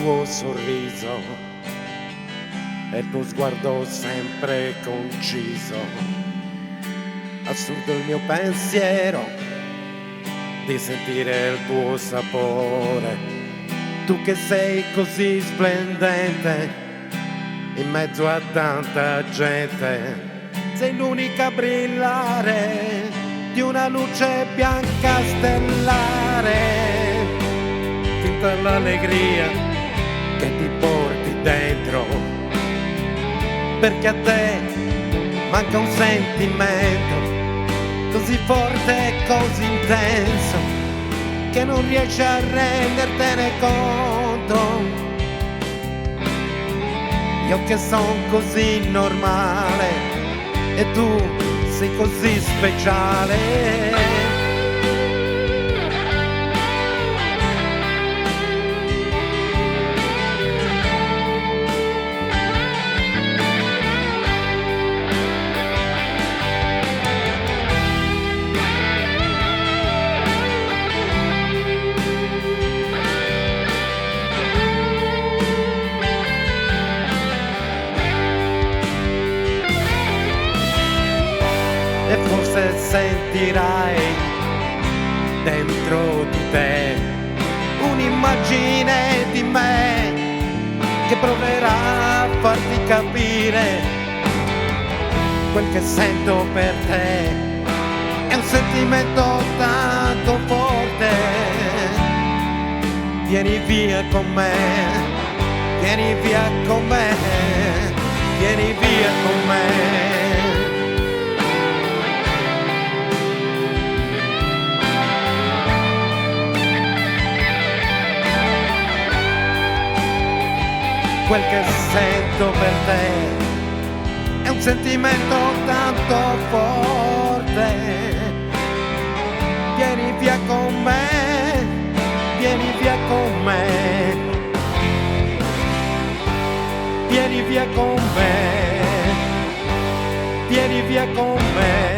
tuo sorriso e il tuo sguardo sempre conciso. Assurdo il mio pensiero di sentire il tuo sapore, tu che sei così splendente in mezzo a tanta gente. Sei l'unica a brillare di una luce bianca stellare, finta l'allegria che ti porti dentro, perché a te manca un sentimento così forte e così intenso che non riesci a rendertene conto. Io che son così normale e tu sei così speciale. E forse sentirai dentro di te un'immagine di me che proverà a farti capire quel che sento per te. È un sentimento tanto forte. Vieni via con me, vieni via con me, vieni via con me. Quel che sento per te è un sentimento tanto forte. Vieni via con me, vieni via con me, vieni via con me, vieni via con me.